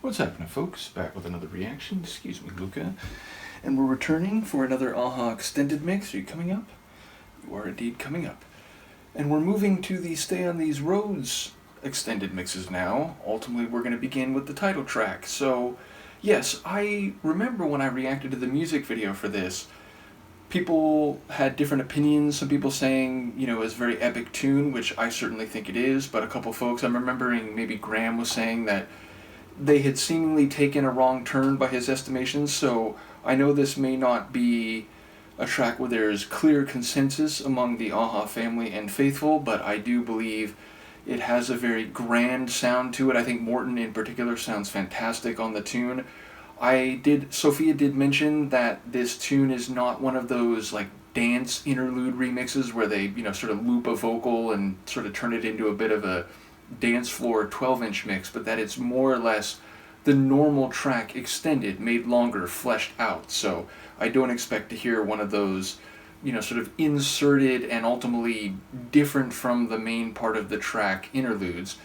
What's happening, folks? Back with another reaction. Excuse me, Luca. And we're returning for another AHA extended mix. Are you coming up? You are indeed coming up. And we're moving to the Stay on These Roads extended mixes now. Ultimately, we're going to begin with the title track. So, yes, I remember when I reacted to the music video for this, people had different opinions. Some people saying, it's a very epic tune, which I certainly think it is, but a couple folks, I'm remembering maybe Graham was saying that they had seemingly taken a wrong turn by his estimations, so I know this may not be a track where there's clear consensus among the AHA family and faithful, but I do believe it has a very grand sound to it. I think Morton in particular sounds fantastic on the tune. Sophia did mention that this tune is not one of those like dance interlude remixes where they, sort of loop a vocal and sort of turn it into a bit of a dance floor 12-inch mix, but that it's more or less the normal track extended, made longer, fleshed out. So I don't expect to hear one of those, sort of inserted and ultimately different from the main part of the track interludes.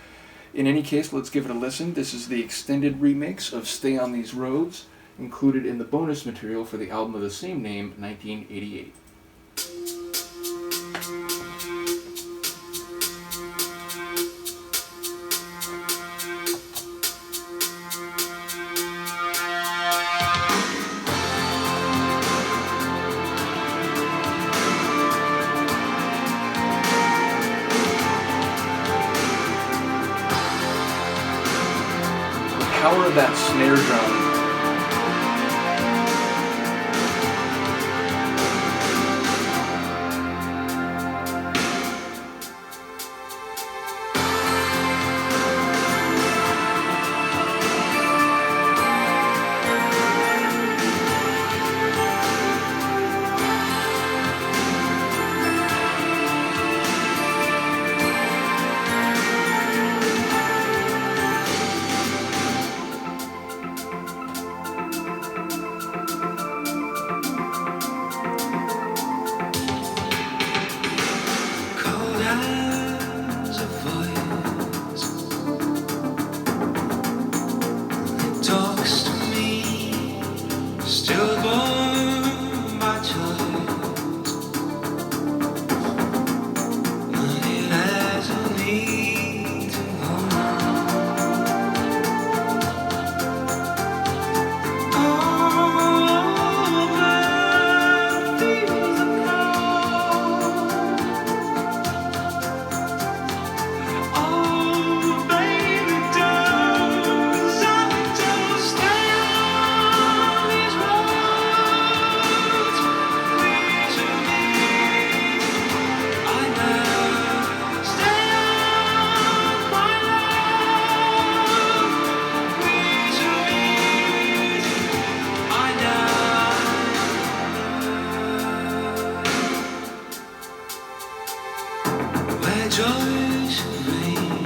In any case, let's give it a listen. This is the extended remix of Stay on These Roads, included in the bonus material for the album of the same name, 1988. Power of that snare drum.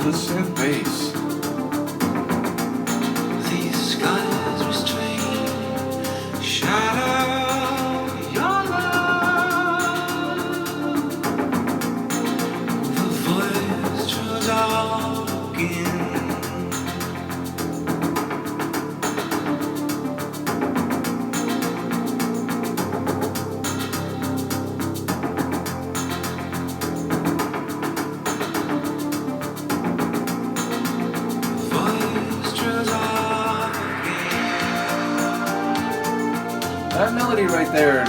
The synth bass. These skies restrain, shadow your love. The voice draws out again. That melody right there.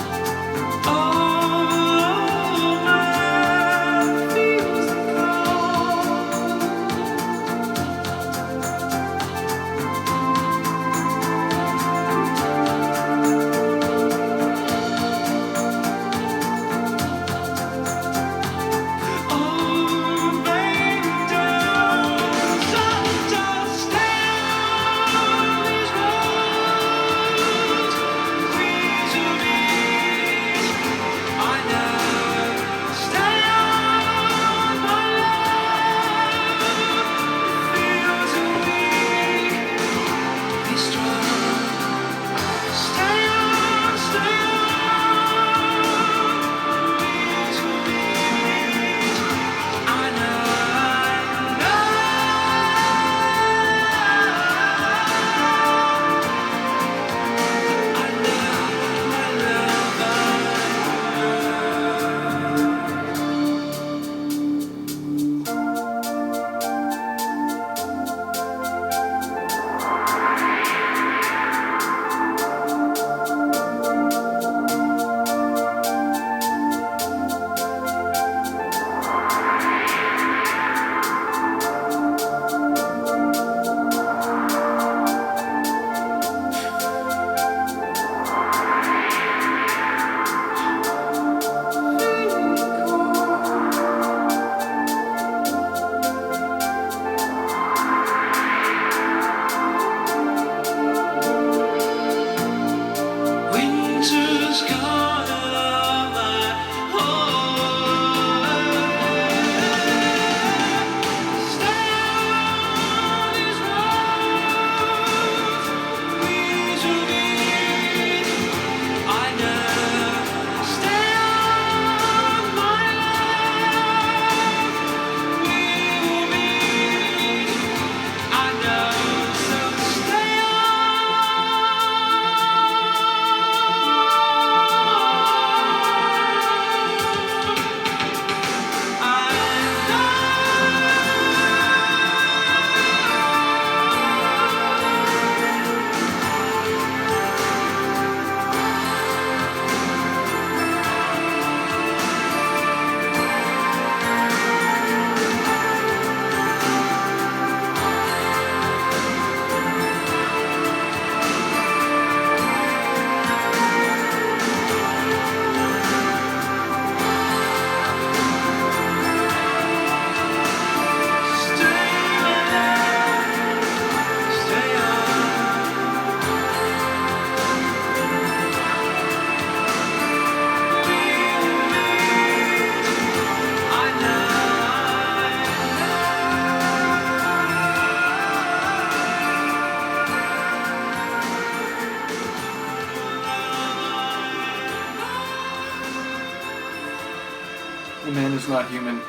man is not human.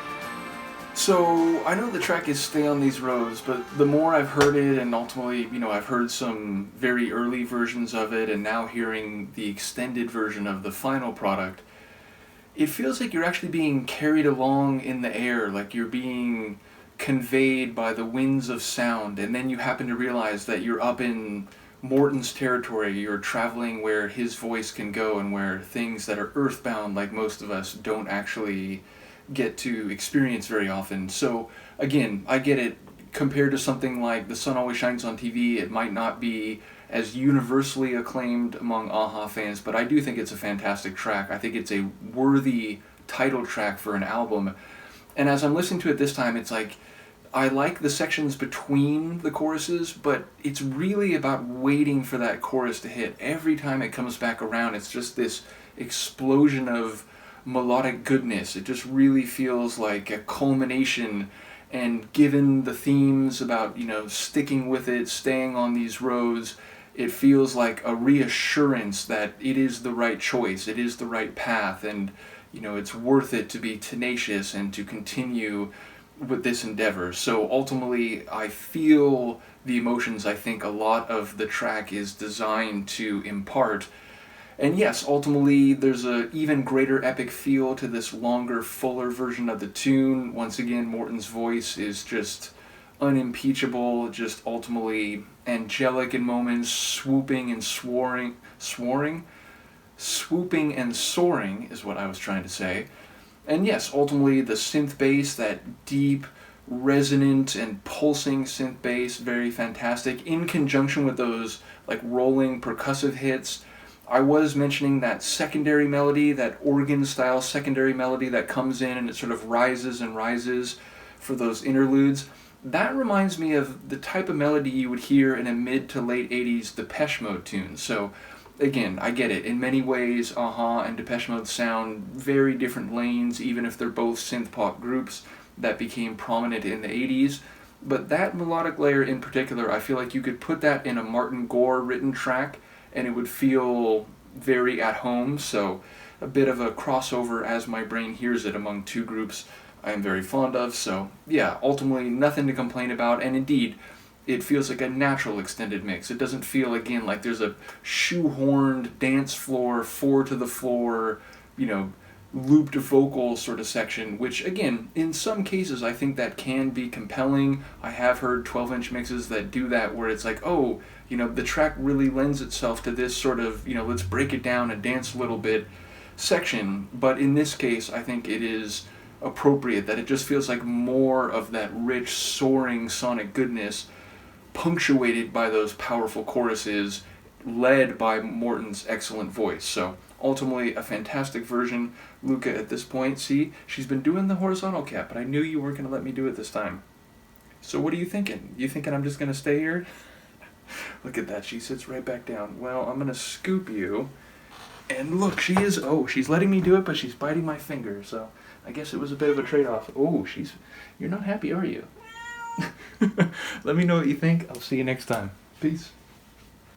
So, I know the track is Stay on These Roads, but the more I've heard it, and ultimately, I've heard some very early versions of it, and now hearing the extended version of the final product, it feels like you're actually being carried along in the air, like you're being conveyed by the winds of sound, and then you happen to realize that you're up in Morton's territory, you're traveling where his voice can go and where things that are earthbound, like most of us, don't actually get to experience very often. So, again, I get it. Compared to something like The Sun Always Shines on TV, it might not be as universally acclaimed among a-ha fans, but I do think it's a fantastic track. I think it's a worthy title track for an album. And as I'm listening to it this time, it's like, I like the sections between the choruses, but it's really about waiting for that chorus to hit. Every time it comes back around, it's just this explosion of melodic goodness. It just really feels like a culmination, and given the themes about, sticking with it, staying on these roads, it feels like a reassurance that it is the right choice, it is the right path, and, it's worth it to be tenacious and to continue with this endeavor. So ultimately, I feel the emotions I think a lot of the track is designed to impart. And yes, ultimately, there's a even greater epic feel to this longer, fuller version of the tune. Once again, Morton's voice is just unimpeachable, just ultimately angelic in moments, swooping and swooping and soaring is what I was trying to say. And yes, ultimately the synth bass, that deep, resonant and pulsing synth bass, very fantastic, in conjunction with those like rolling percussive hits. I was mentioning that secondary melody, that organ-style secondary melody that comes in and it sort of rises and rises for those interludes. That reminds me of the type of melody you would hear in a mid to late 80s Depeche Mode tune. So again, I get it. In many ways, a-ha and Depeche Mode sound very different lanes, even if they're both synth-pop groups that became prominent in the 80s. But that melodic layer in particular, I feel like you could put that in a Martin Gore written track, and it would feel very at home. So a bit of a crossover as my brain hears it among two groups I am very fond of. So yeah, ultimately nothing to complain about, and indeed, it feels like a natural extended mix. It doesn't feel, again, like there's a shoehorned dance floor, four to the floor, looped vocal sort of section, which, again, in some cases I think that can be compelling. I have heard 12-inch mixes that do that, where it's like, oh, the track really lends itself to this sort of, let's break it down and dance a little bit section. But in this case, I think it is appropriate that it just feels like more of that rich, soaring sonic goodness, punctuated by those powerful choruses, led by Morton's excellent voice. So ultimately a fantastic version. Luca, at this point, see, she's been doing the horizontal cap, but I knew you weren't going to let me do it this time. So what are you thinking? You thinking I'm just going to stay here? Look at that, she sits right back down. Well, I'm going to scoop you, and look, she's letting me do it, but she's biting my finger, so I guess it was a bit of a trade-off. Oh, you're not happy, are you? Let me know what you think. I'll see you next time. Peace.